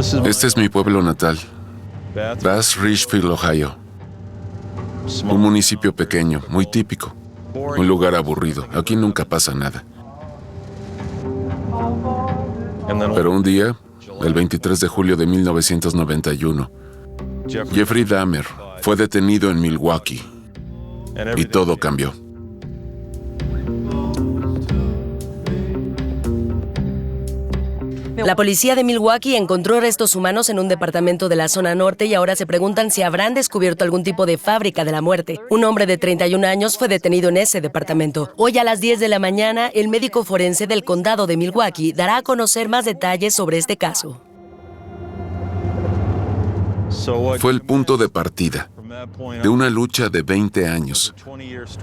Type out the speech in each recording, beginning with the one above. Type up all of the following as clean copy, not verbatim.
Este es mi pueblo natal, Bass Ridgefield, Ohio. Un municipio pequeño, muy típico. Un lugar aburrido. Aquí nunca pasa nada. Pero un día, el 23 de julio de 1991, Jeffrey Dahmer fue detenido en Milwaukee y todo cambió. La policía de Milwaukee encontró restos humanos en un departamento de la zona norte y ahora se preguntan si habrán descubierto algún tipo de fábrica de la muerte. Un hombre de 31 años fue detenido en ese departamento. Hoy a las 10 de la mañana, el médico forense del condado de Milwaukee dará a conocer más detalles sobre este caso. Fue el punto de partida de una lucha de 20 años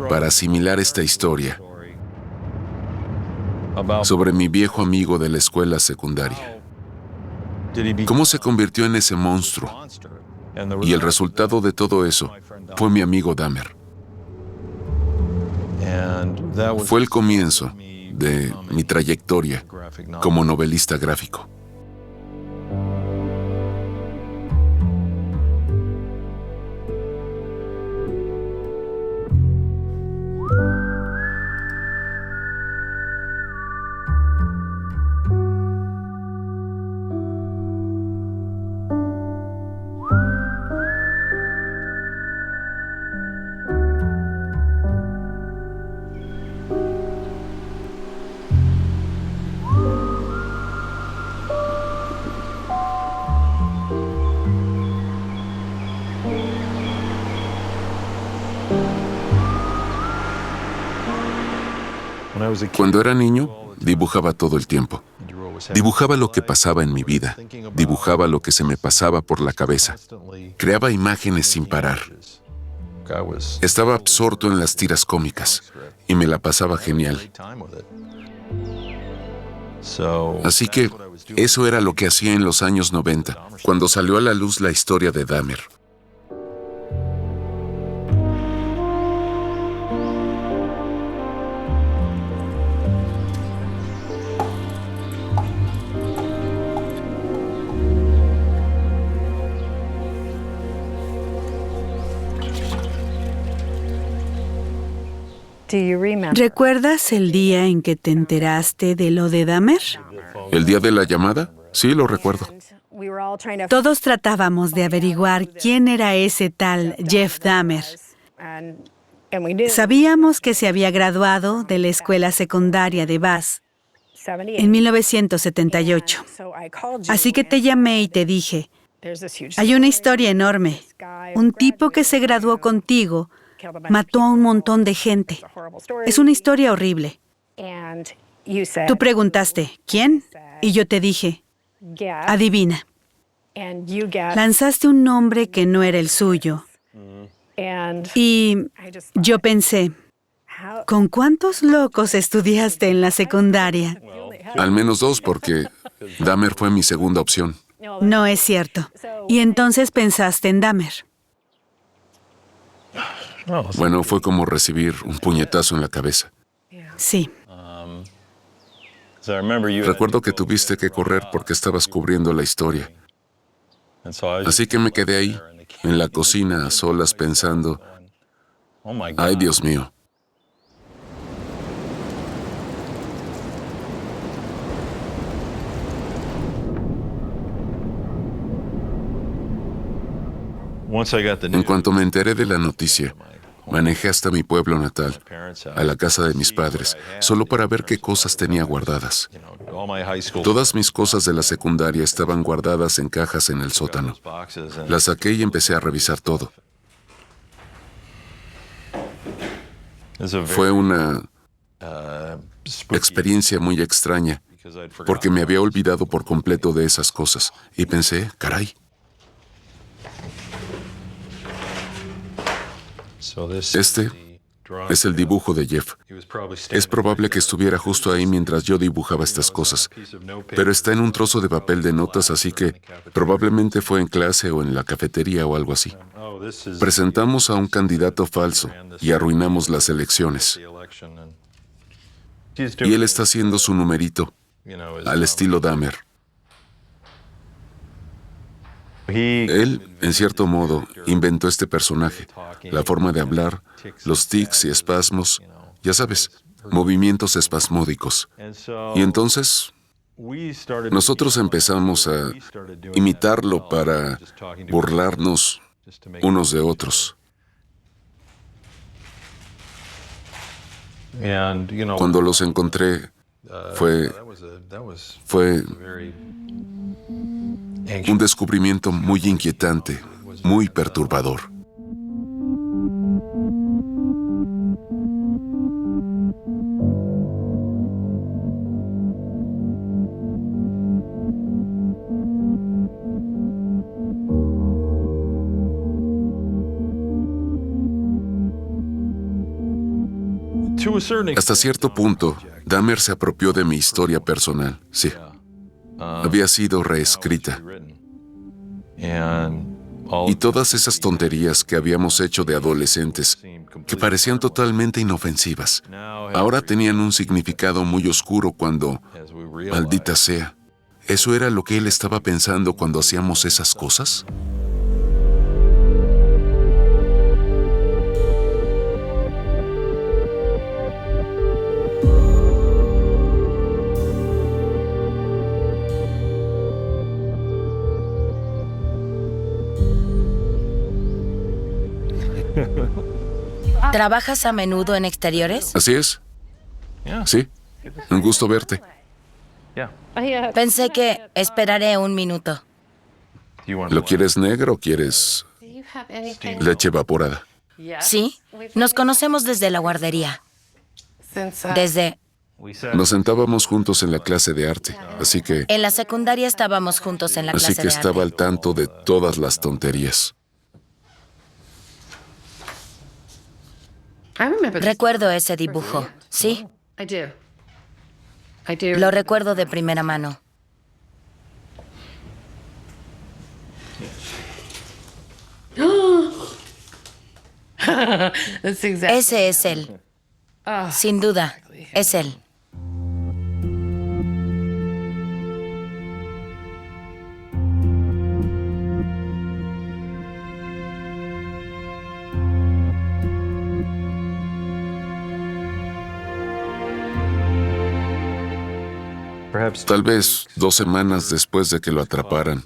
para asimilar esta historia sobre mi viejo amigo de la escuela secundaria. ¿Cómo se convirtió en ese monstruo? Y el resultado de todo eso fue mi amigo Dahmer. Fue el comienzo de mi trayectoria como novelista gráfico. Cuando era niño, dibujaba todo el tiempo. Dibujaba lo que pasaba en mi vida. Dibujaba lo que se me pasaba por la cabeza. Creaba imágenes sin parar. Estaba absorto en las tiras cómicas y me la pasaba genial. Así que eso era lo que hacía en los años 90, cuando salió a la luz la historia de Dahmer. ¿Recuerdas el día en que te enteraste de lo de Dahmer? ¿El día de la llamada? Sí, lo recuerdo. Todos tratábamos de averiguar quién era ese tal Jeff Dahmer. Sabíamos que se había graduado de la escuela secundaria de Bass en 1978. Así que te llamé y te dije, hay una historia enorme. Un tipo que se graduó contigo mató a un montón de gente. Es una historia horrible. Tú preguntaste, ¿quién? Y yo te dije, adivina. Lanzaste un nombre que no era el suyo. Y yo pensé, ¿con cuántos locos estudiaste en la secundaria? Al menos 2, porque Dahmer fue mi segunda opción. No es cierto. Y entonces pensaste en Dahmer. Bueno, fue como recibir un puñetazo en la cabeza. Sí. Recuerdo que tuviste que correr porque estabas cubriendo la historia. Así que me quedé ahí, en la cocina, a solas, pensando, ¡ay, Dios mío! En cuanto me enteré de la noticia, manejé hasta mi pueblo natal, a la casa de mis padres, solo para ver qué cosas tenía guardadas. Todas mis cosas de la secundaria estaban guardadas en cajas en el sótano. Las saqué y empecé a revisar todo. Fue una experiencia muy extraña, porque me había olvidado por completo de esas cosas. Y pensé, caray. Este es el dibujo de Jeff. Es probable que estuviera justo ahí mientras yo dibujaba estas cosas, pero está en un trozo de papel de notas, así que probablemente fue en clase o en la cafetería o algo así. Presentamos a un candidato falso y arruinamos las elecciones. Y él está haciendo su numerito, al estilo Dahmer. Él, en cierto modo, inventó este personaje, la forma de hablar, los tics y espasmos, ya sabes, movimientos espasmódicos. Y entonces, nosotros empezamos a imitarlo para burlarnos unos de otros. Cuando los encontré, fue un descubrimiento muy inquietante, muy perturbador. Hasta cierto punto, Dahmer se apropió de mi historia personal, sí. Había sido reescrita. Y todas esas tonterías que habíamos hecho de adolescentes, que parecían totalmente inofensivas, ahora tenían un significado muy oscuro cuando, maldita sea, ¿eso era lo que él estaba pensando cuando hacíamos esas cosas? ¿Trabajas a menudo en exteriores? Así es. Sí. Un gusto verte. Pensé que esperaré un minuto. ¿Lo quieres negro o quieres leche evaporada? Sí, nos conocemos desde la guardería. Desde... Nos sentábamos juntos en la clase de arte, así que En la secundaria estábamos juntos en la clase de estaba arte. al tanto de todas las tonterías. Recuerdo ese dibujo, sí. Lo recuerdo de primera mano. Ese es él. Sin duda, es él. Tal vez 2 semanas después de que lo atraparan.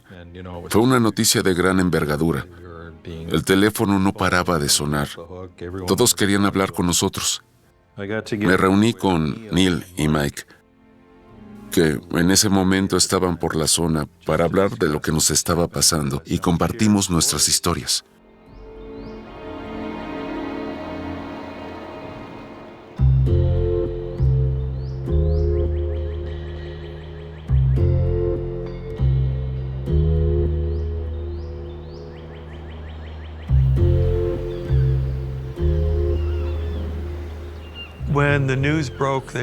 Fue una noticia de gran envergadura. El teléfono no paraba de sonar. Todos querían hablar con nosotros. Me reuní con Neil y Mike, que en ese momento estaban por la zona para hablar de lo que nos estaba pasando y compartimos nuestras historias.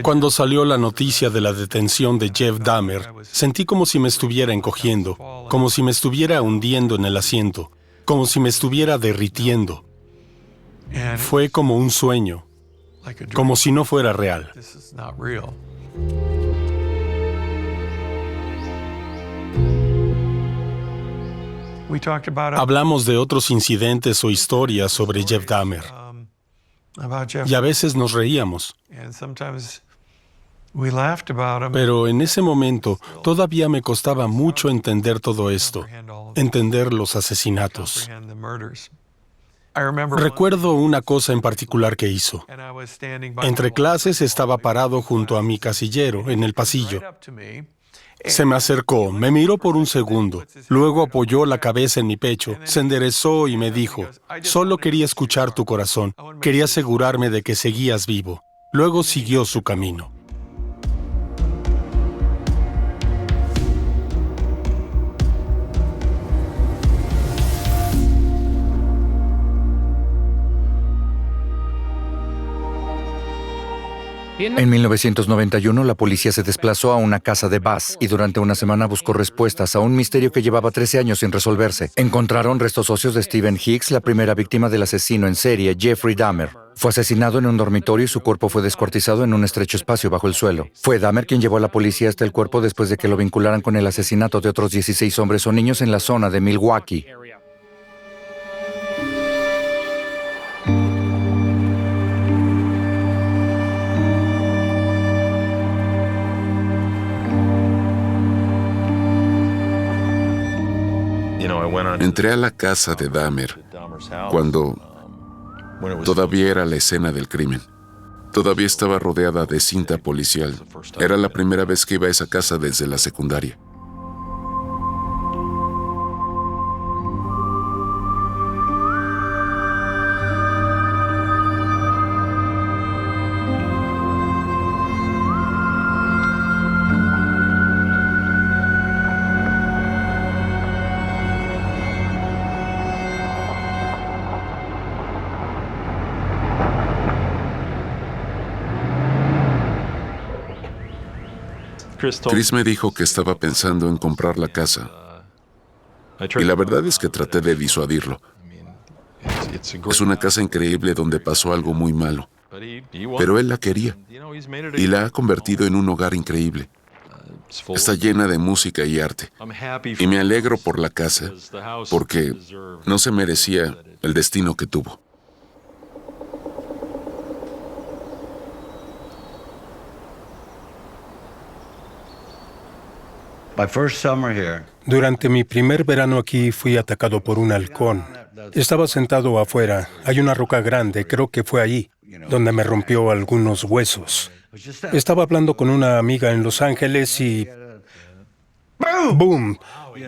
Cuando salió la noticia de la detención de Jeff Dahmer, sentí como si me estuviera encogiendo, como si me estuviera hundiendo en el asiento, como si me estuviera derritiendo. Fue como un sueño, como si no fuera real. Hablamos de otros incidentes o historias sobre Jeff Dahmer. Y a veces nos reíamos. Pero en ese momento todavía me costaba mucho entender todo esto, entender los asesinatos. Recuerdo una cosa en particular que hizo. Entre clases estaba parado junto a mi casillero en el pasillo. Se me acercó, me miró por un segundo, luego apoyó la cabeza en mi pecho, se enderezó y me dijo, solo quería escuchar tu corazón, quería asegurarme de que seguías vivo. Luego siguió su camino. En 1991, la policía se desplazó a una casa de Bass y durante una semana buscó respuestas a un misterio que llevaba 13 años sin resolverse. Encontraron restos óseos de Stephen Hicks, la primera víctima del asesino en serie, Jeffrey Dahmer. Fue asesinado en un dormitorio y su cuerpo fue descuartizado en un estrecho espacio bajo el suelo. Fue Dahmer quien llevó a la policía hasta el cuerpo después de que lo vincularan con el asesinato de otros 16 hombres o niños en la zona de Milwaukee. Entré a la casa de Dahmer cuando todavía era la escena del crimen. Todavía estaba rodeada de cinta policial. Era la primera vez que iba a esa casa desde la secundaria. Chris me dijo que estaba pensando en comprar la casa. Y la verdad es que traté de disuadirlo. Es una casa increíble donde pasó algo muy malo. Pero él la quería. Y la ha convertido en un hogar increíble. Está llena de música y arte. Y me alegro por la casa, porque no se merecía el destino que tuvo. Durante mi primer verano aquí fui atacado por un halcón. Estaba sentado afuera. Hay una roca grande, creo que fue allí, donde me rompió algunos huesos. Estaba hablando con una amiga en Los Ángeles y... ¡Boom!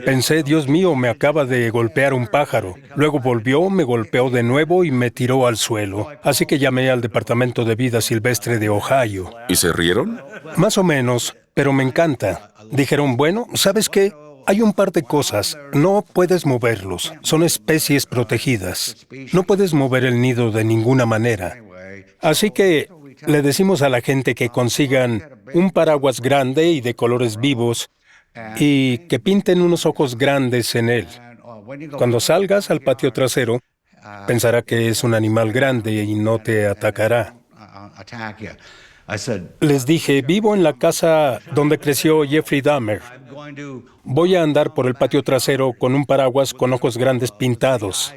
Pensé, Dios mío, me acaba de golpear un pájaro. Luego volvió, me golpeó de nuevo y me tiró al suelo. Así que llamé al Departamento de Vida Silvestre de Ohio. ¿Y se rieron? Más o menos, pero me encanta. Dijeron, bueno, ¿sabes qué? Hay un par de cosas. No puedes moverlos. Son especies protegidas. No puedes mover el nido de ninguna manera. Así que le decimos a la gente que consigan un paraguas grande y de colores vivos y que pinten unos ojos grandes en él. Cuando salgas al patio trasero, pensará que es un animal grande y no te atacará. Les dije, vivo en la casa donde creció Jeffrey Dahmer. Voy a andar por el patio trasero con un paraguas con ojos grandes pintados.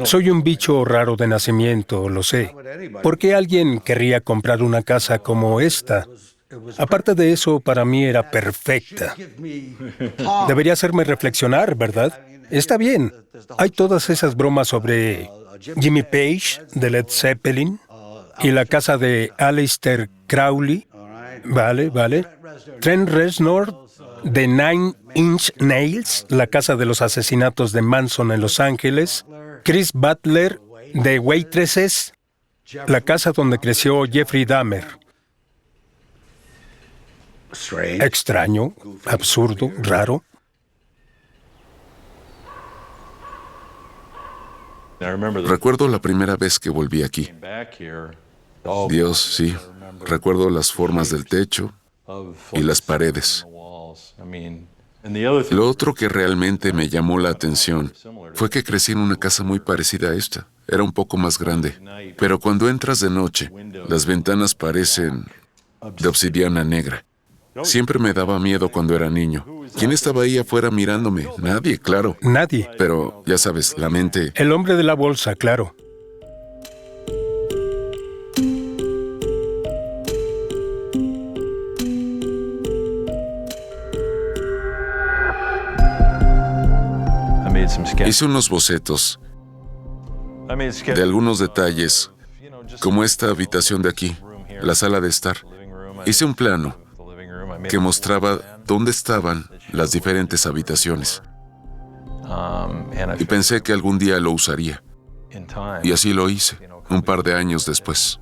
Soy un bicho raro de nacimiento, lo sé. ¿Por qué alguien querría comprar una casa como esta? Aparte de eso, para mí era perfecta. Debería hacerme reflexionar, ¿verdad? Está bien. Hay todas esas bromas sobre Jimmy Page, de Led Zeppelin, y la casa de Aleister Crowley. Vale. Trent Reznor, de Nine Inch Nails, la casa de los asesinatos de Manson en Los Ángeles. Chris Butler, de Waitresses, la casa donde creció Jeffrey Dahmer. Extraño, absurdo, raro. Recuerdo la primera vez que volví aquí. Dios, sí. Recuerdo las formas del techo y las paredes. Lo otro que realmente me llamó la atención fue que crecí en una casa muy parecida a esta. Era un poco más grande. Pero cuando entras de noche, las ventanas parecen de obsidiana negra. Siempre me daba miedo cuando era niño. ¿Quién estaba ahí afuera mirándome? Nadie, claro. Nadie. Pero, ya sabes, la mente... El hombre de la bolsa, claro. Hice unos bocetos de algunos detalles, como esta habitación de aquí, la sala de estar. Hice un plano que mostraba dónde estaban las diferentes habitaciones. Y pensé que algún día lo usaría. Y así lo hice, un par de años después.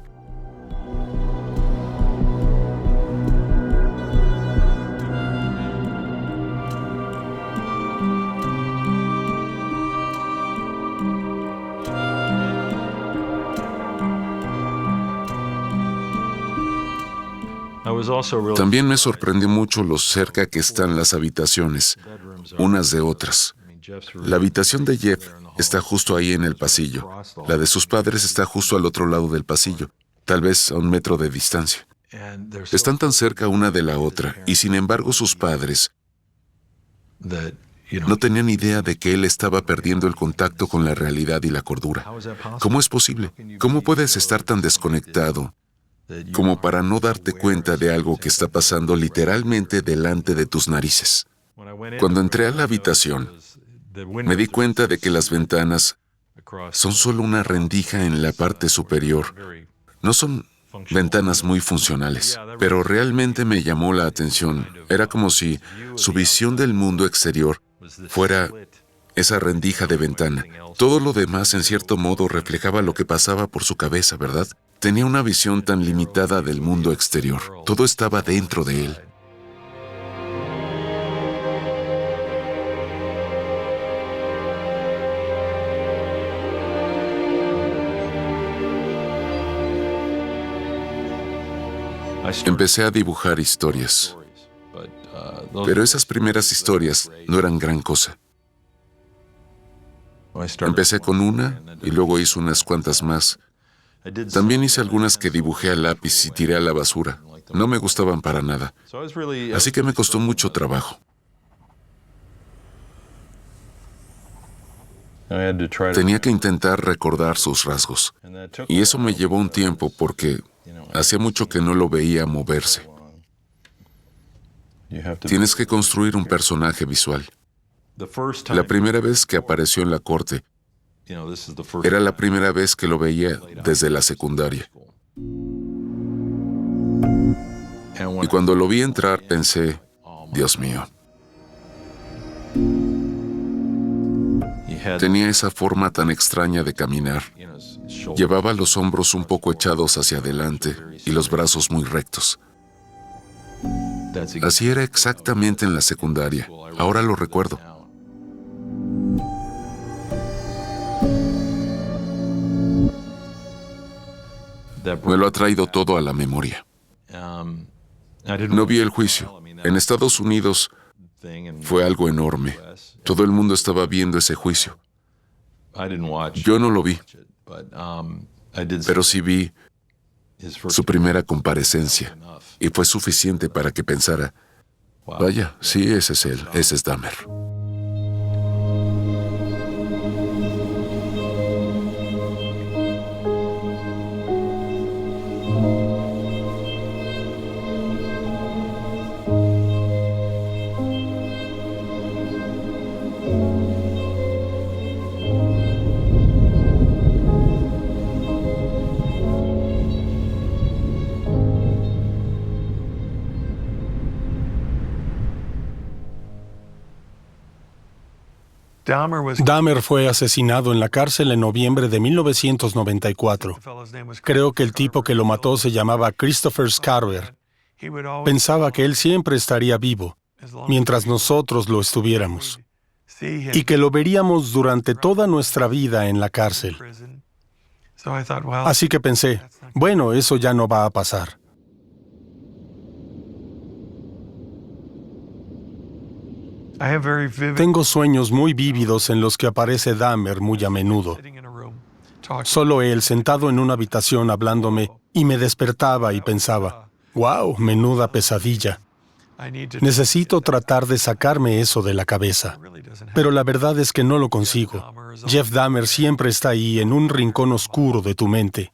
También me sorprendió mucho lo cerca que están las habitaciones, unas de otras. La habitación de Jeff está justo ahí en el pasillo. La de sus padres está justo al otro lado del pasillo, tal vez a 1 metro de distancia. Están tan cerca una de la otra, y sin embargo sus padres no tenían idea de que él estaba perdiendo el contacto con la realidad y la cordura. ¿Cómo es posible? ¿Cómo puedes estar tan desconectado como para no darte cuenta de algo que está pasando literalmente delante de tus narices? Cuando entré a la habitación, me di cuenta de que las ventanas son solo una rendija en la parte superior. No son ventanas muy funcionales, pero realmente me llamó la atención. Era como si su visión del mundo exterior fuera esa rendija de ventana. Todo lo demás, en cierto modo, reflejaba lo que pasaba por su cabeza, ¿verdad? Tenía una visión tan limitada del mundo exterior. Todo estaba dentro de él. Empecé a dibujar historias, pero esas primeras historias no eran gran cosa. Empecé con una y luego hice unas cuantas más. También hice algunas que dibujé a lápiz y tiré a la basura. No me gustaban para nada. Así que me costó mucho trabajo. Tenía que intentar recordar sus rasgos. Y eso me llevó un tiempo porque hacía mucho que no lo veía moverse. Tienes que construir un personaje visual. La primera vez que apareció en la corte, era la primera vez que lo veía desde la secundaria. Y cuando lo vi entrar, pensé, Dios mío. Tenía esa forma tan extraña de caminar. Llevaba los hombros un poco echados hacia adelante y los brazos muy rectos. Así era exactamente en la secundaria. Ahora lo recuerdo. Me lo ha traído todo a la memoria. No vi el juicio. En Estados Unidos fue algo enorme. Todo el mundo estaba viendo ese juicio. Yo no lo vi, pero sí vi su primera comparecencia y fue suficiente para que pensara, vaya, sí, ese es él, ese es Dahmer. Dahmer fue asesinado en la cárcel en noviembre de 1994. Creo que el tipo que lo mató se llamaba Christopher Scarver. Pensaba que él siempre estaría vivo, mientras nosotros lo estuviéramos, y que lo veríamos durante toda nuestra vida en la cárcel. Así que pensé, bueno, eso ya no va a pasar. Tengo sueños muy vívidos en los que aparece Dahmer muy a menudo. Solo él sentado en una habitación hablándome y me despertaba y pensaba, wow, menuda pesadilla. Necesito tratar de sacarme eso de la cabeza. Pero la verdad es que no lo consigo. Jeff Dahmer siempre está ahí en un rincón oscuro de tu mente.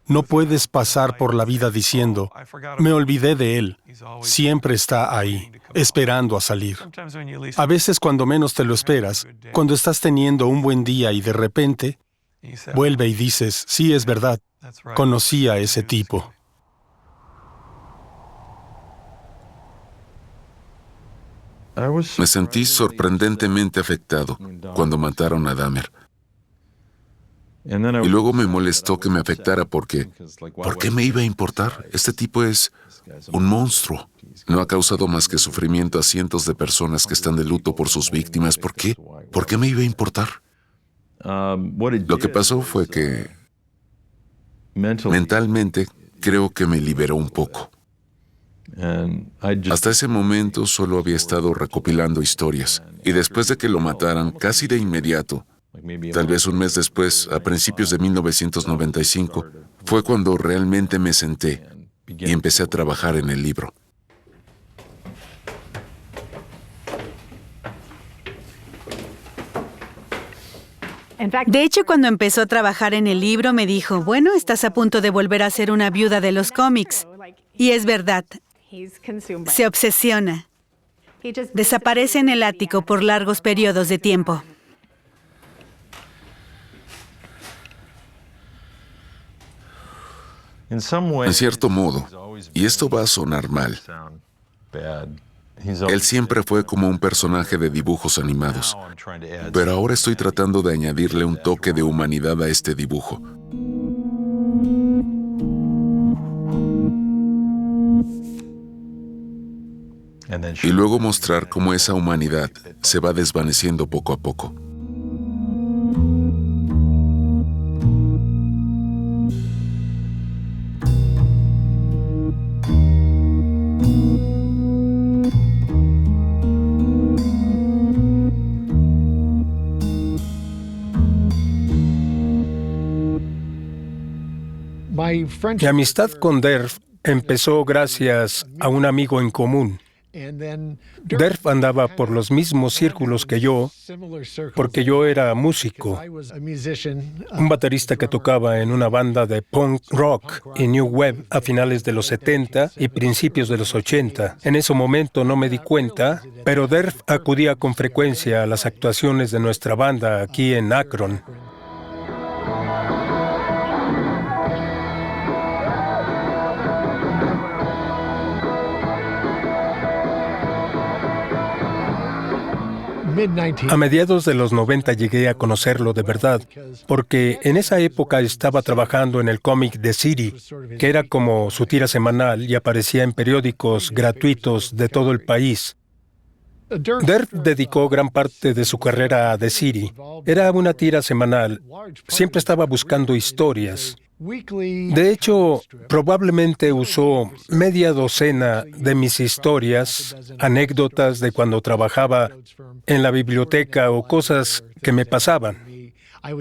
No puedes pasar por la vida diciendo, me olvidé de él. Siempre está ahí, esperando a salir. A veces cuando menos te lo esperas, cuando estás teniendo un buen día y de repente, vuelve y dices, sí, es verdad, conocí a ese tipo. Me sentí sorprendentemente afectado cuando mataron a Dahmer. Y luego me molestó que me afectara porque, ¿por qué me iba a importar? Este tipo es un monstruo. No ha causado más que sufrimiento a cientos de personas que están de luto por sus víctimas. ¿Por qué? ¿Por qué me iba a importar? Lo que pasó fue que mentalmente creo que me liberó un poco. Hasta ese momento solo había estado recopilando historias. Y después de que lo mataran, casi de inmediato, tal vez un mes después, a principios de 1995, fue cuando realmente me senté y empecé a trabajar en el libro. De hecho, cuando empezó a trabajar en el libro, me dijo, bueno, estás a punto de volver a ser una viuda de los cómics. Y es verdad, se obsesiona. Desaparece en el ático por largos periodos de tiempo. En cierto modo, y esto va a sonar mal, él siempre fue como un personaje de dibujos animados, pero ahora estoy tratando de añadirle un toque de humanidad a este dibujo. Y luego mostrar cómo esa humanidad se va desvaneciendo poco a poco. Mi amistad con Derf empezó gracias a un amigo en común. Derf andaba por los mismos círculos que yo, porque yo era músico, un baterista que tocaba en una banda de punk rock y new wave a finales de los 70 y principios de los 80. En ese momento no me di cuenta, pero Derf acudía con frecuencia a las actuaciones de nuestra banda aquí en Akron. A mediados de los 90 llegué a conocerlo de verdad, porque en esa época estaba trabajando en el cómic The City, que era como su tira semanal y aparecía en periódicos gratuitos de todo el país. Derf dedicó gran parte de su carrera a The City. Era una tira semanal. Siempre estaba buscando historias. De hecho, probablemente usó media docena de mis historias, anécdotas de cuando trabajaba en la biblioteca o cosas que me pasaban.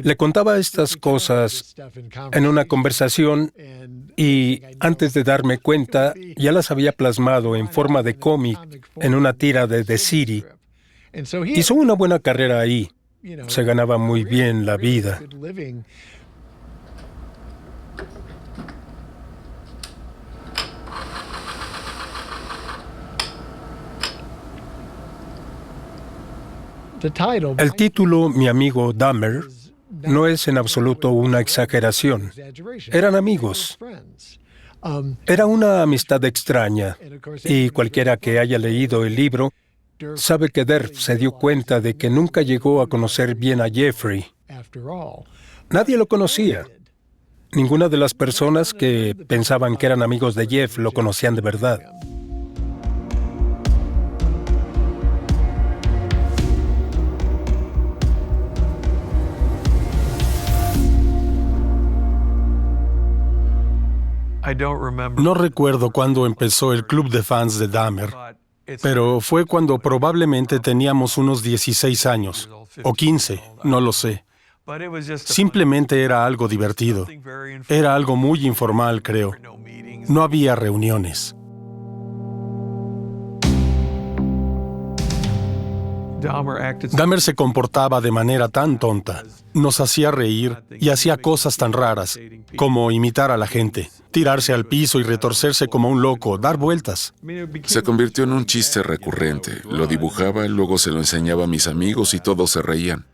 Le contaba estas cosas en una conversación y antes de darme cuenta ya las había plasmado en forma de cómic en una tira de The City. Hizo una buena carrera ahí. Se ganaba muy bien la vida. El título, Mi amigo Dahmer, no es en absoluto una exageración. Eran amigos. Era una amistad extraña, y cualquiera que haya leído el libro sabe que Derf se dio cuenta de que nunca llegó a conocer bien a Jeffrey. Nadie lo conocía. Ninguna de las personas que pensaban que eran amigos de Jeff lo conocían de verdad. No recuerdo cuándo empezó el club de fans de Dahmer, pero fue cuando probablemente teníamos unos 16 años, o 15, no lo sé. Simplemente era algo divertido. Era algo muy informal, creo. No había reuniones. Dahmer se comportaba de manera tan tonta. Nos hacía reír y hacía cosas tan raras, como imitar a la gente, tirarse al piso y retorcerse como un loco, dar vueltas. Se convirtió en un chiste recurrente. Lo dibujaba, luego se lo enseñaba a mis amigos y todos se reían.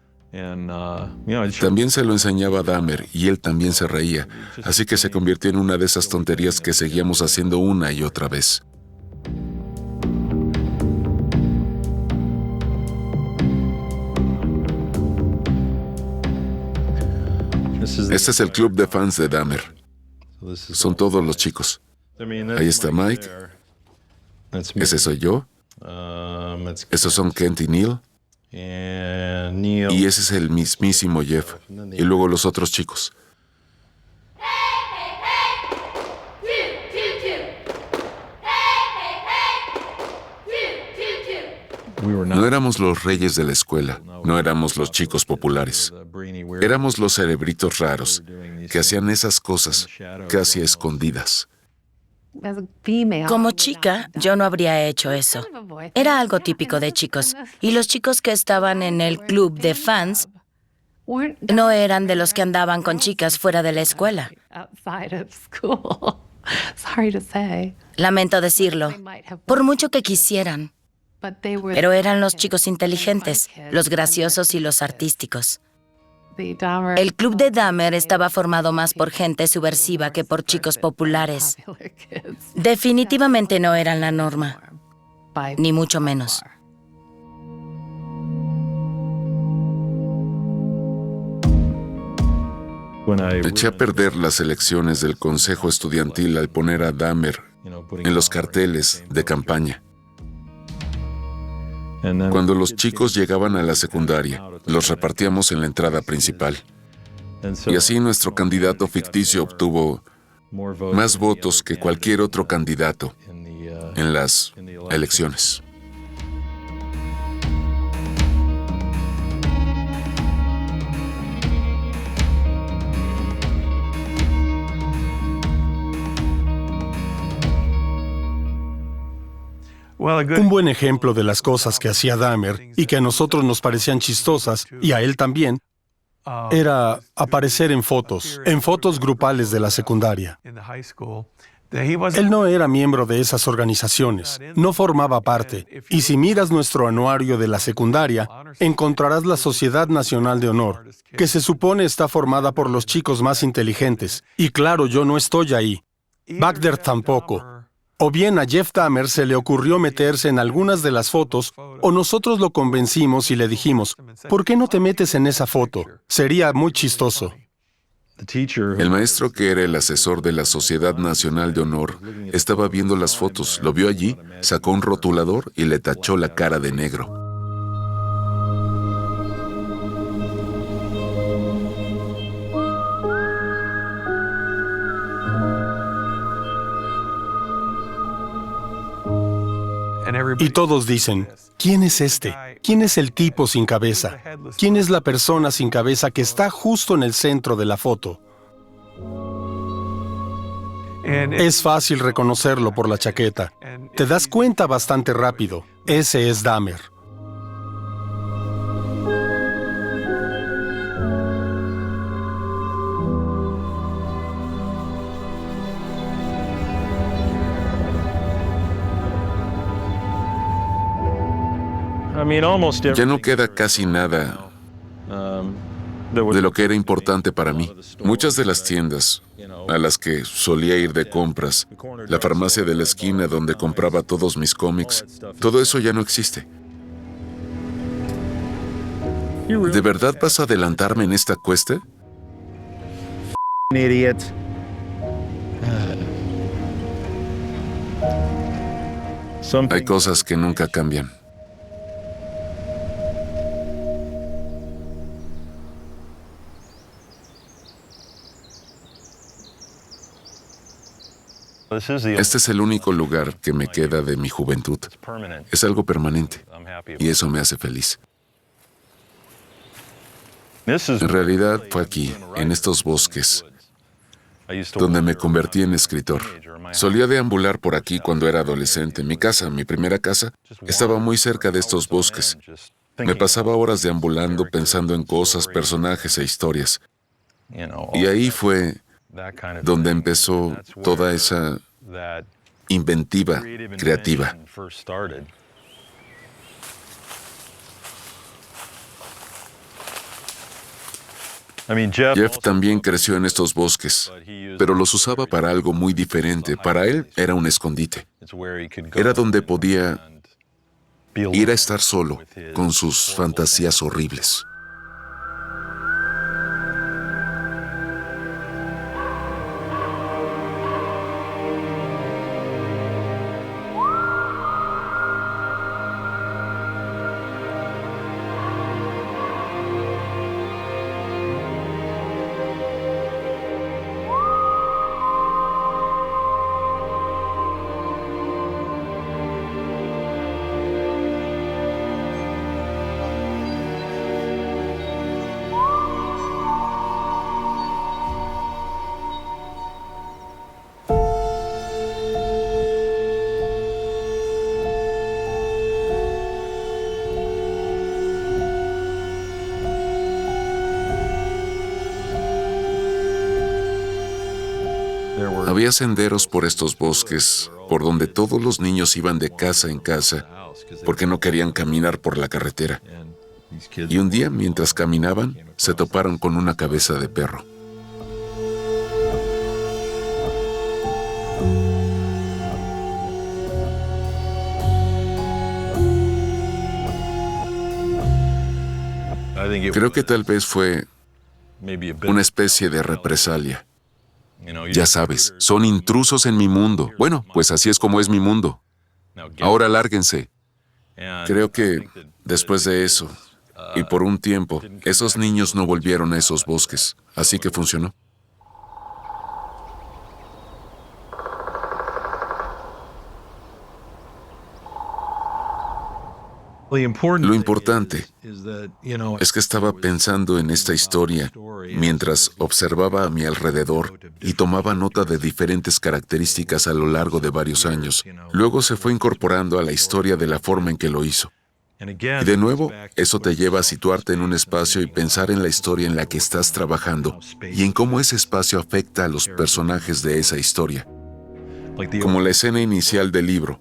También se lo enseñaba a Dahmer y él también se reía, así que se convirtió en una de esas tonterías que seguíamos haciendo una y otra vez. Este es el club de fans de Dahmer. Son todos los chicos. Ahí está Mike. Ese soy yo. Estos son Kent y Neil. Y ese es el mismísimo Jeff. Y luego los otros chicos. No éramos los reyes de la escuela, no éramos los chicos populares. Éramos los cerebritos raros que hacían esas cosas casi a escondidas. Como chica, yo no habría hecho eso. Era algo típico de chicos. Y los chicos que estaban en el club de fans no eran de los que andaban con chicas fuera de la escuela. Lamento decirlo, por mucho que quisieran. Pero eran los chicos inteligentes, los graciosos y los artísticos. El club de Dahmer estaba formado más por gente subversiva que por chicos populares. Definitivamente no eran la norma, ni mucho menos. Eché a perder las elecciones del Consejo Estudiantil al poner a Dahmer en los carteles de campaña. Cuando los chicos llegaban a la secundaria, los repartíamos en la entrada principal. Y así nuestro candidato ficticio obtuvo más votos que cualquier otro candidato en las elecciones. Un buen ejemplo de las cosas que hacía Dahmer y que a nosotros nos parecían chistosas, y a él también, era aparecer en fotos grupales de la secundaria. Él no era miembro de esas organizaciones, no formaba parte, y si miras nuestro anuario de la secundaria, encontrarás la Sociedad Nacional de Honor, que se supone está formada por los chicos más inteligentes. Y claro, yo no estoy ahí. Bagder tampoco. O bien a Jeff Dahmer se le ocurrió meterse en algunas de las fotos, o nosotros lo convencimos y le dijimos, ¿por qué no te metes en esa foto? Sería muy chistoso. El maestro, que era el asesor de la Sociedad Nacional de Honor, estaba viendo las fotos, lo vio allí, sacó un rotulador y le tachó la cara de negro. Y todos dicen, ¿quién es este? ¿Quién es el tipo sin cabeza? ¿Quién es la persona sin cabeza que está justo en el centro de la foto? Es fácil reconocerlo por la chaqueta. Te das cuenta bastante rápido. Ese es Dahmer. Ya no queda casi nada de lo que era importante para mí. Muchas de las tiendas a las que solía ir de compras, la farmacia de la esquina donde compraba todos mis cómics, todo eso ya no existe. ¿De verdad vas a adelantarme en esta cuesta? Hay cosas que nunca cambian. Este es el único lugar que me queda de mi juventud. Es algo permanente y eso me hace feliz. En realidad fue aquí, en estos bosques, donde me convertí en escritor. Solía deambular por aquí cuando era adolescente. Mi casa, mi primera casa, estaba muy cerca de estos bosques. Me pasaba horas deambulando pensando en cosas, personajes e historias. Y ahí fue donde empezó toda esa inventiva creativa. Jeff también creció en estos bosques, pero los usaba para algo muy diferente. Para él era un escondite. Era donde podía ir a estar solo con sus fantasías horribles. Había senderos por estos bosques, por donde todos los niños iban de casa en casa, porque no querían caminar por la carretera. Y un día, mientras caminaban, se toparon con una cabeza de perro. Creo que tal vez fue una especie de represalia. Ya sabes, son intrusos en mi mundo. Bueno, pues así es como es mi mundo. Ahora lárguense. Creo que después de eso, y por un tiempo, esos niños no volvieron a esos bosques. Así que funcionó. Lo importante es que estaba pensando en esta historia mientras observaba a mi alrededor y tomaba nota de diferentes características a lo largo de varios años. Luego se fue incorporando a la historia de la forma en que lo hizo. Y de nuevo, eso te lleva a situarte en un espacio y pensar en la historia en la que estás trabajando y en cómo ese espacio afecta a los personajes de esa historia. Como la escena inicial del libro,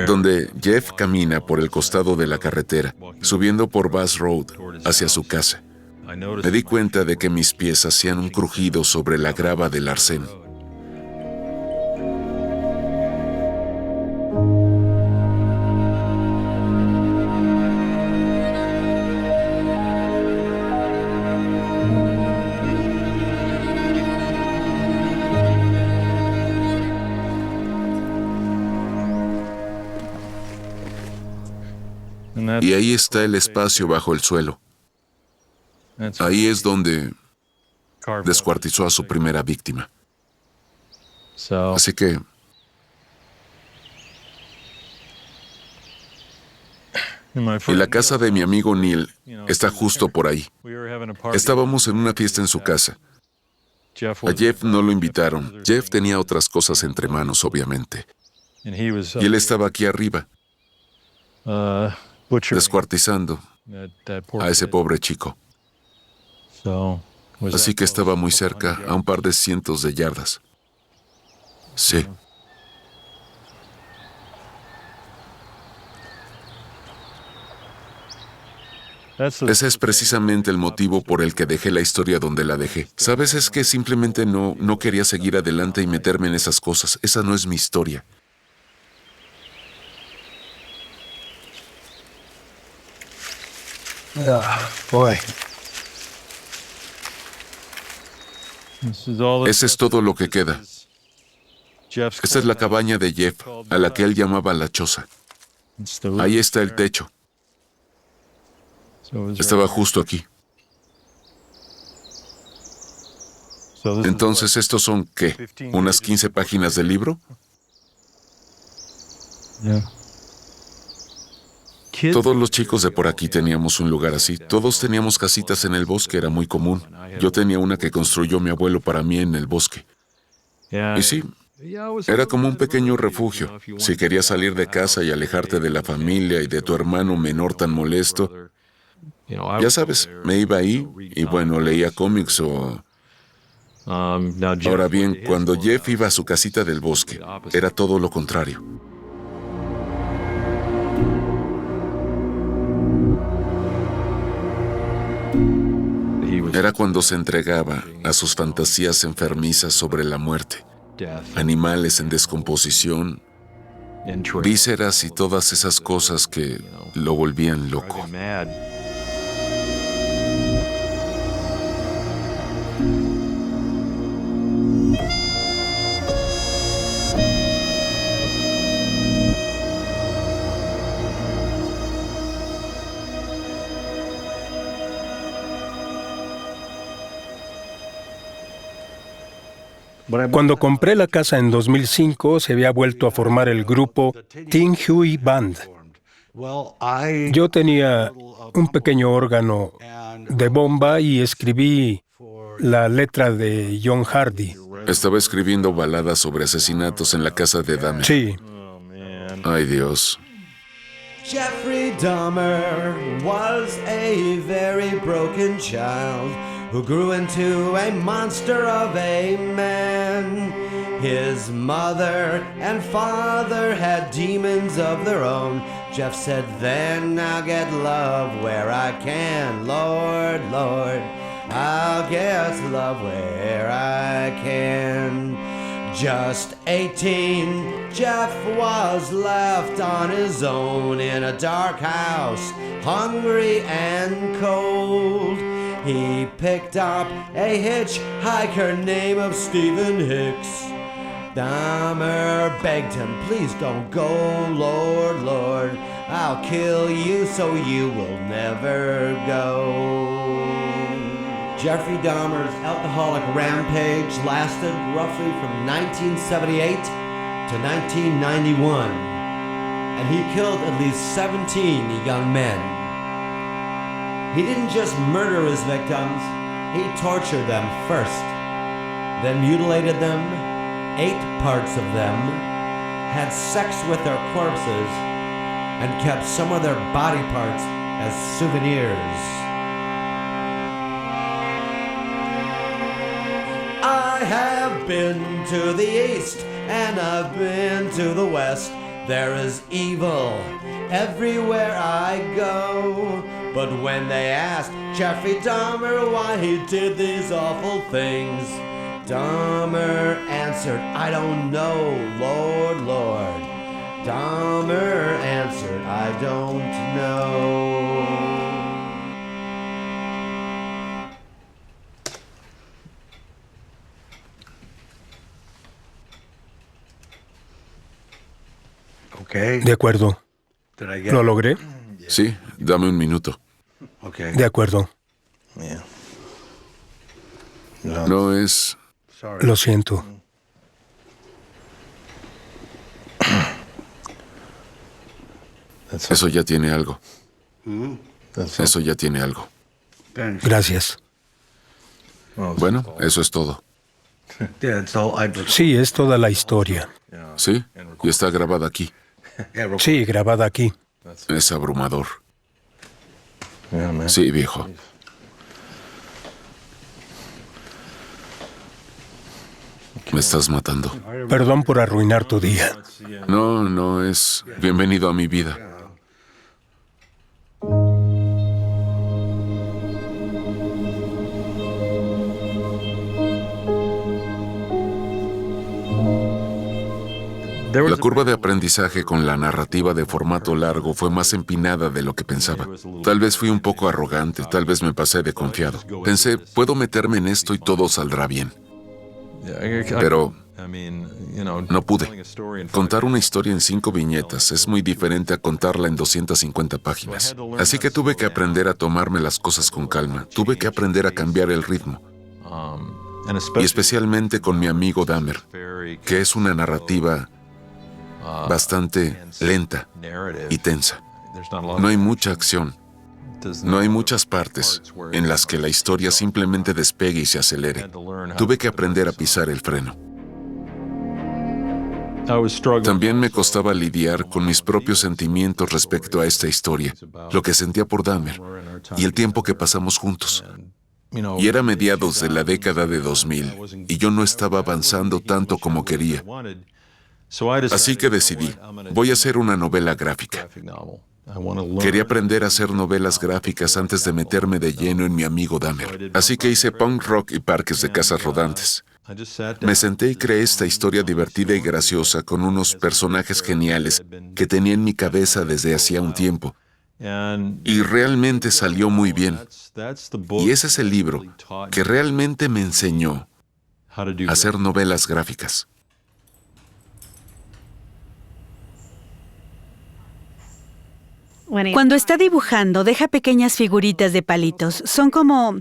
donde Jeff camina por el costado de la carretera, subiendo por Bass Road hacia su casa. Me di cuenta de que mis pies hacían un crujido sobre la grava del arcén. Y ahí está el espacio bajo el suelo. Ahí es donde descuartizó a su primera víctima. Así que y la casa de mi amigo Neil está justo por ahí. Estábamos en una fiesta en su casa. A Jeff no lo invitaron. Jeff tenía otras cosas entre manos, obviamente. Y él estaba aquí arriba, descuartizando a ese pobre chico. Así que estaba muy cerca, a un par de cientos de yardas. Sí. Ese es precisamente el motivo por el que dejé la historia donde la dejé. ¿Sabes? Es que simplemente no quería seguir adelante y meterme en esas cosas. Esa no es mi historia. Boy. Ese es todo lo que queda. Esta es la cabaña de Jeff, a la que él llamaba la choza. Ahí está el techo. Estaba justo aquí. Entonces, ¿estos son qué? ¿Unas 15 páginas del libro? Todos los chicos de por aquí teníamos un lugar así. Todos teníamos casitas en el bosque, era muy común. Yo tenía una que construyó mi abuelo para mí en el bosque. Y sí, era como un pequeño refugio. Si querías salir de casa y alejarte de la familia y de tu hermano menor tan molesto, ya sabes, me iba ahí y bueno, leía cómics o... Ahora bien, cuando Jeff iba a su casita del bosque, era todo lo contrario. Era cuando se entregaba a sus fantasías enfermizas sobre la muerte, animales en descomposición, vísceras y todas esas cosas que lo volvían loco. Cuando compré la casa en 2005, se había vuelto a formar el grupo Ting Hui Band. Yo tenía un pequeño órgano de bomba y escribí la letra de John Hardy. Estaba escribiendo baladas sobre asesinatos en la casa de Dahmer. Sí. Ay, Dios. Jeffrey Dahmer was a very broken child who grew into a monster of a man. man. His mother and father had demons of their own. Jeff said, then I'll get love where I can. Lord, Lord, I'll get love where I can. Just 18, Jeff was left on his own in a dark house, hungry and cold. He picked up a hitchhiker named Stephen Hicks. Dahmer begged him, please don't go, Lord, Lord, I'll kill you so you will never go. Jeffrey Dahmer's alcoholic rampage lasted roughly from 1978 to 1991, and he killed at least 17 young men. He didn't just murder his victims, he tortured them first, then mutilated them, ate parts of them, had sex with their corpses, and kept some of their body parts as souvenirs. I have been to the east and I've been to the west. There is evil everywhere I go. But when they asked Jeffrey Dahmer why he did these awful things, Dahmer answered, I don't know, Lord, Lord. Dahmer answered, I don't know. De acuerdo. ¿Lo logré? Sí, dame un minuto. De acuerdo. No es... Lo siento. Eso ya tiene algo. Eso ya tiene algo. Gracias. Bueno, eso es todo. Sí, es toda la historia. ¿Sí? Y está grabada aquí. Sí, grabada aquí. Es abrumador. Sí, viejo. Me estás matando. Perdón por arruinar tu día. No, no es... Bienvenido a mi vida. La curva de aprendizaje con la narrativa de formato largo fue más empinada de lo que pensaba. Tal vez fui un poco arrogante, tal vez me pasé de confiado. Pensé, puedo meterme en esto y todo saldrá bien. Pero no pude. Contar una historia en 5 viñetas es muy diferente a contarla en 250 páginas. Así que tuve que aprender a tomarme las cosas con calma. Tuve que aprender a cambiar el ritmo. Y especialmente con mi amigo Dahmer, que es una narrativa bastante lenta y tensa. No hay mucha acción. No hay muchas partes en las que la historia simplemente despegue y se acelere. Tuve que aprender a pisar el freno. También me costaba lidiar con mis propios sentimientos respecto a esta historia, lo que sentía por Dahmer y el tiempo que pasamos juntos. Y era mediados de la década de 2000 y yo no estaba avanzando tanto como quería. Así que decidí, voy a hacer una novela gráfica. Quería aprender a hacer novelas gráficas antes de meterme de lleno en mi amigo Dahmer. Así que hice punk rock y parques de casas rodantes. Me senté y creé esta historia divertida y graciosa con unos personajes geniales que tenía en mi cabeza desde hacía un tiempo. Y realmente salió muy bien. Y ese es el libro que realmente me enseñó a hacer novelas gráficas. Cuando está dibujando, deja pequeñas figuritas de palitos. Son como...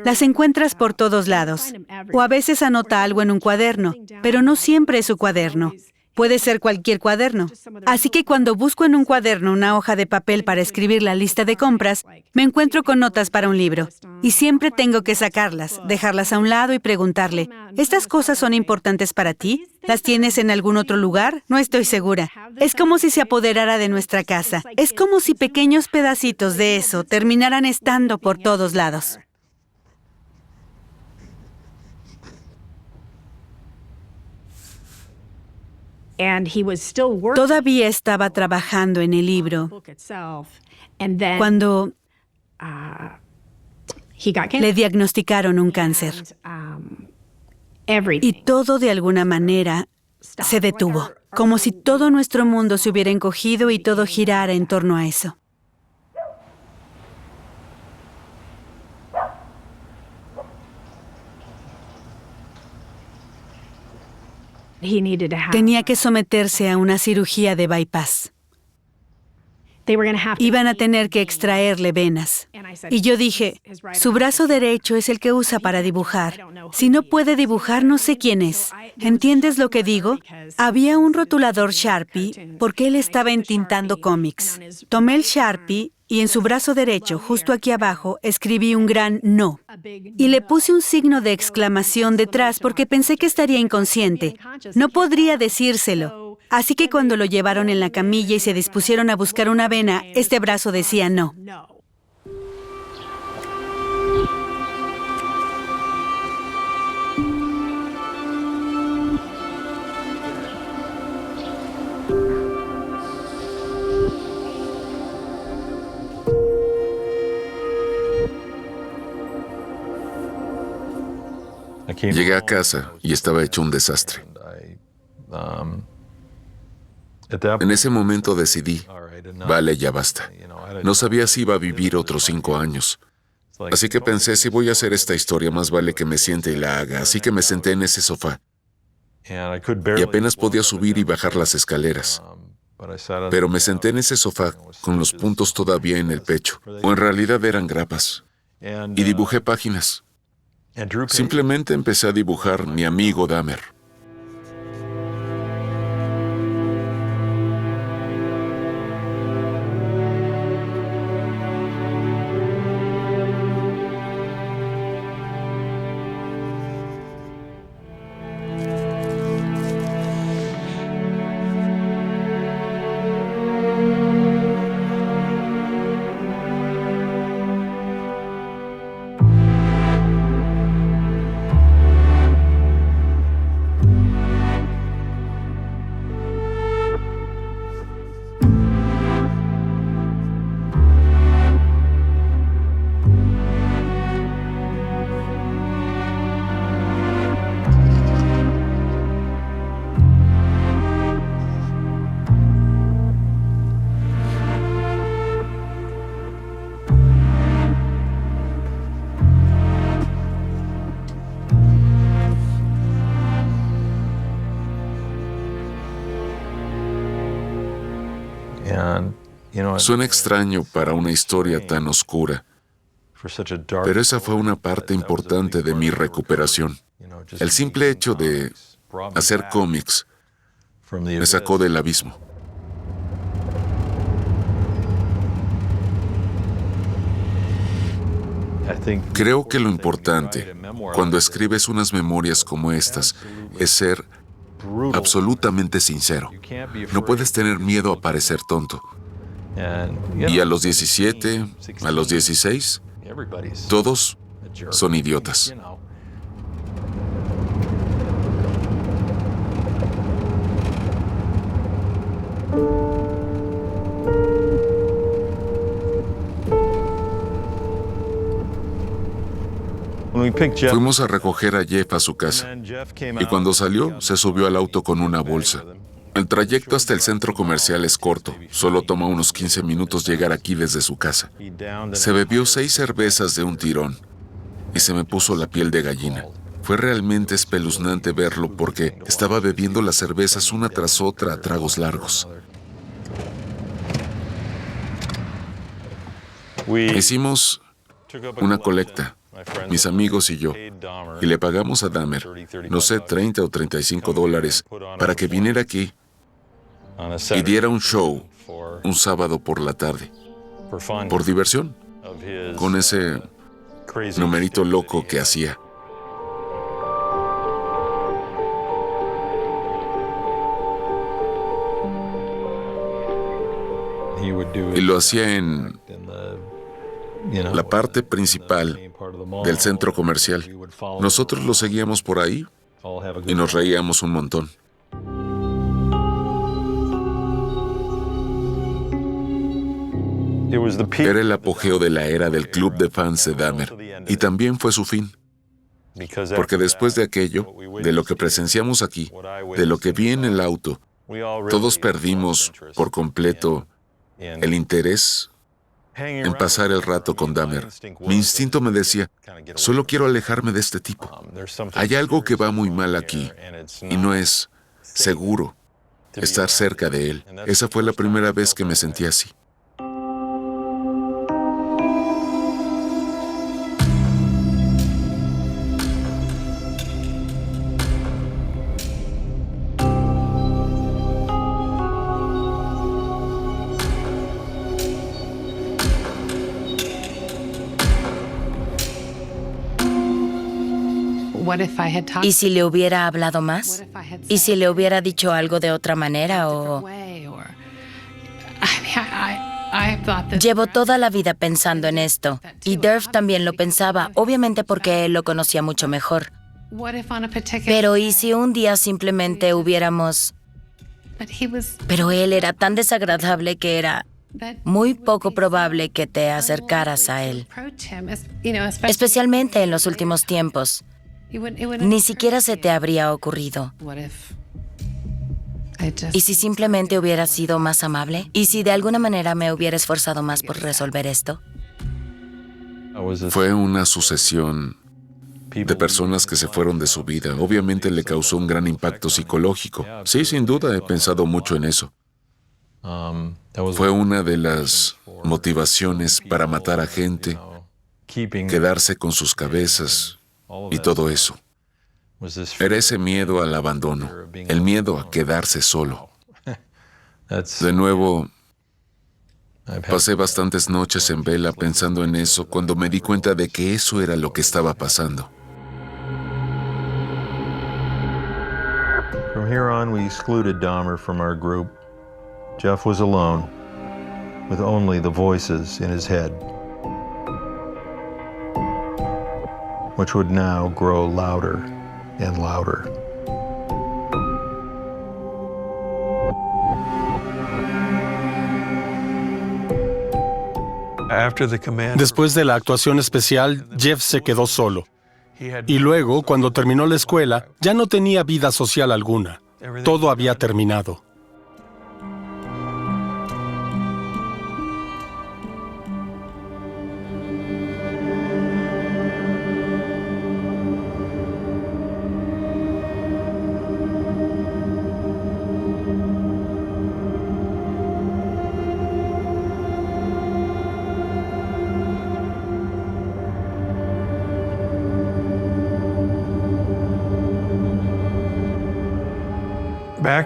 las encuentras por todos lados. O a veces anota algo en un cuaderno, pero no siempre es su cuaderno. Puede ser cualquier cuaderno. Así que cuando busco en un cuaderno una hoja de papel para escribir la lista de compras, me encuentro con notas para un libro. Y siempre tengo que sacarlas, dejarlas a un lado y preguntarle, ¿estas cosas son importantes para ti? ¿Las tienes en algún otro lugar? No estoy segura. Es como si se apoderara de nuestra casa. Es como si pequeños pedacitos de eso terminaran estando por todos lados. Todavía estaba trabajando en el libro cuando le diagnosticaron un cáncer. Y todo de alguna manera se detuvo, como si todo nuestro mundo se hubiera encogido y todo girara en torno a eso. Tenía que someterse a una cirugía de bypass. Iban a tener que extraerle venas. Y yo dije, su brazo derecho es el que usa para dibujar. Si no puede dibujar, no sé quién es. ¿Entiendes lo que digo? Había un rotulador Sharpie porque él estaba entintando cómics. Tomé el Sharpie y en su brazo derecho, justo aquí abajo, escribí un gran no. Y le puse un signo de exclamación detrás porque pensé que estaría inconsciente. No podría decírselo. Así que cuando lo llevaron en la camilla y se dispusieron a buscar una vena, este brazo decía no. Llegué a casa y estaba hecho un desastre. En ese momento decidí, vale, ya basta. No sabía si iba a vivir otros 5 años. Así que pensé, si voy a hacer esta historia, más vale que me siente y la haga. Así que me senté en ese sofá. Y apenas podía subir y bajar las escaleras. Pero me senté en ese sofá con los puntos todavía en el pecho. O en realidad eran grapas. Y dibujé páginas. Simplemente empecé a dibujar mi amigo Dahmer. Suena extraño para una historia tan oscura, pero esa fue una parte importante de mi recuperación. El simple hecho de hacer cómics me sacó del abismo. Creo que lo importante cuando escribes unas memorias como estas es ser absolutamente sincero. No puedes tener miedo a parecer tonto. Y a los 17, a los 16, todos son idiotas. Fuimos a recoger a Jeff a su casa, y cuando salió, se subió al auto con una bolsa. El trayecto hasta el centro comercial es corto, solo toma unos 15 minutos llegar aquí desde su casa. Se bebió 6 cervezas de un tirón, y se me puso la piel de gallina. Fue realmente espeluznante verlo porque estaba bebiendo las cervezas una tras otra a tragos largos. Hicimos una colecta, mis amigos y yo, y le pagamos a Dahmer, no sé, $30 o $35 para que viniera aquí y diera un show un sábado por la tarde, por diversión, con ese numerito loco que hacía. Y lo hacía en la parte principal del centro comercial. Nosotros lo seguíamos por ahí y nos reíamos un montón. Era el apogeo de la era del club de fans de Dahmer, y también fue su fin. Porque después de aquello, de lo que presenciamos aquí, de lo que vi en el auto, todos perdimos por completo el interés en pasar el rato con Dahmer. Mi instinto me decía, solo quiero alejarme de este tipo. Hay algo que va muy mal aquí, y no es seguro estar cerca de él. Esa fue la primera vez que me sentí así. ¿Y si le hubiera hablado más? ¿Y si le hubiera dicho algo de otra manera o...? Llevo toda la vida pensando en esto. Y Derf también lo pensaba, obviamente porque él lo conocía mucho mejor. Pero ¿y si un día simplemente hubiéramos...? Pero él era tan desagradable que era muy poco probable que te acercaras a él. Especialmente en los últimos tiempos. Ni siquiera se te habría ocurrido. ¿Y si simplemente hubiera sido más amable? ¿Y si de alguna manera me hubiera esforzado más por resolver esto? Fue una sucesión de personas que se fueron de su vida. Obviamente le causó un gran impacto psicológico. Sí, sin duda, he pensado mucho en eso. Fue una de las motivaciones para matar a gente, quedarse con sus cabezas y todo eso. Era ese miedo al abandono, el miedo a quedarse solo. De nuevo, pasé bastantes noches en vela pensando en eso cuando me di cuenta de que eso era lo que estaba pasando. From here on, we excluded Dahmer from our group. Jeff was alone, with only the voices in his head, which would now grow louder and louder. Después de la actuación especial, Jeff se quedó solo. Y luego, cuando terminó la escuela, ya no tenía vida social alguna. Todo había terminado.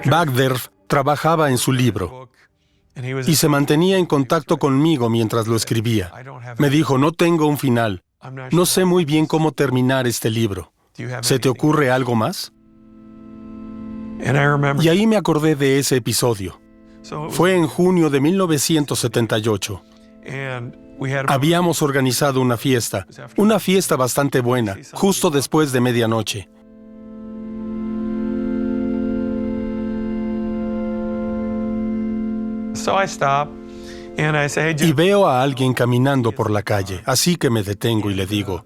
Bagderf trabajaba en su libro y se mantenía en contacto conmigo mientras lo escribía. Me dijo, no tengo un final. No sé muy bien cómo terminar este libro. ¿Se te ocurre algo más? Y ahí me acordé de ese episodio. Fue en junio de 1978. Habíamos organizado una fiesta bastante buena, justo después de medianoche. Y veo a alguien caminando por la calle, así que me detengo y le digo,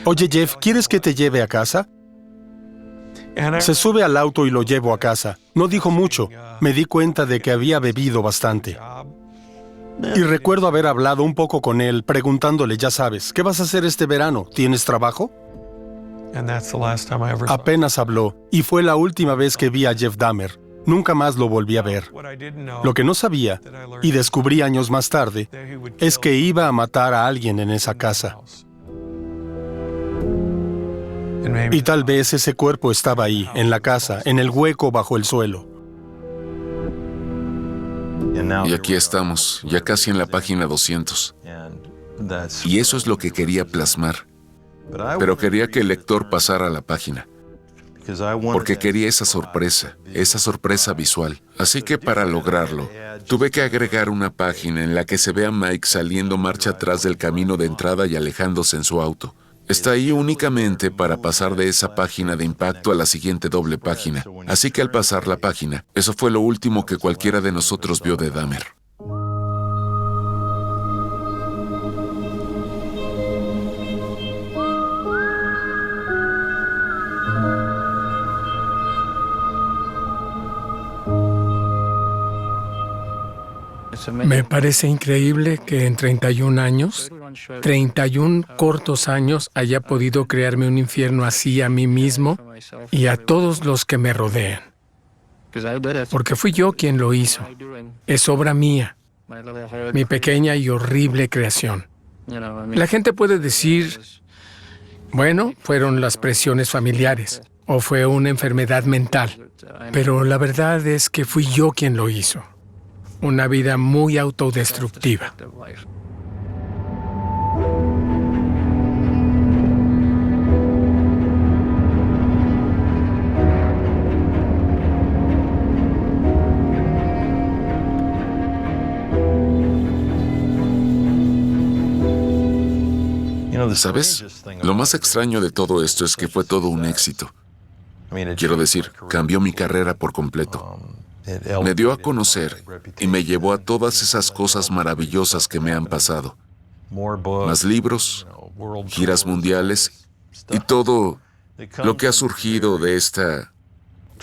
oye Jeff, ¿quieres que te lleve a casa? Se sube al auto y lo llevo a casa. No dijo mucho, me di cuenta de que había bebido bastante. Y recuerdo haber hablado un poco con él, preguntándole, ya sabes, ¿qué vas a hacer este verano? ¿Tienes trabajo? Apenas habló, y fue la última vez que vi a Jeff Dahmer. Nunca más lo volví a ver. Lo que no sabía, y descubrí años más tarde, es que iba a matar a alguien en esa casa. Y tal vez ese cuerpo estaba ahí, en la casa, en el hueco bajo el suelo. Y aquí estamos, ya casi en la página 200. Y eso es lo que quería plasmar. Pero quería que el lector pasara a la página. Porque quería esa sorpresa visual. Así que para lograrlo, tuve que agregar una página en la que se ve a Mike saliendo marcha atrás del camino de entrada y alejándose en su auto. Está ahí únicamente para pasar de esa página de impacto a la siguiente doble página. Así que al pasar la página, eso fue lo último que cualquiera de nosotros vio de Dahmer. Me parece increíble que en 31 años, 31 cortos años, haya podido crearme un infierno así a mí mismo y a todos los que me rodean. Porque fui yo quien lo hizo. Es obra mía, mi pequeña y horrible creación. La gente puede decir, bueno, fueron las presiones familiares o fue una enfermedad mental, pero la verdad es que fui yo quien lo hizo. Una vida muy autodestructiva. ¿Sabes? Lo más extraño de todo esto es que fue todo un éxito. Quiero decir, cambió mi carrera por completo. Me dio a conocer y me llevó a todas esas cosas maravillosas que me han pasado. Más libros, giras mundiales y todo lo que ha surgido de esta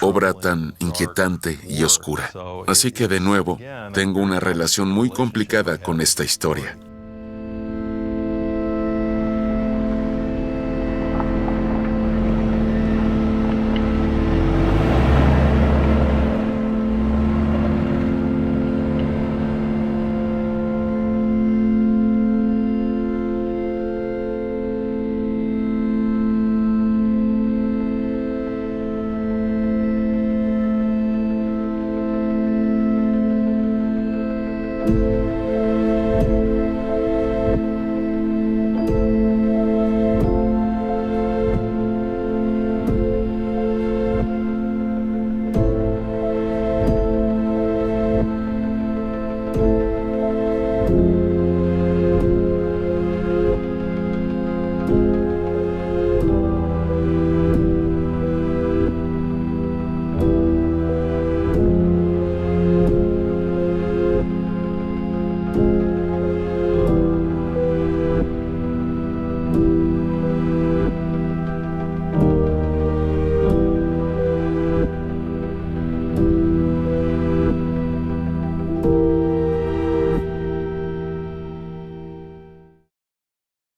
obra tan inquietante y oscura. Así que de nuevo, tengo una relación muy complicada con esta historia.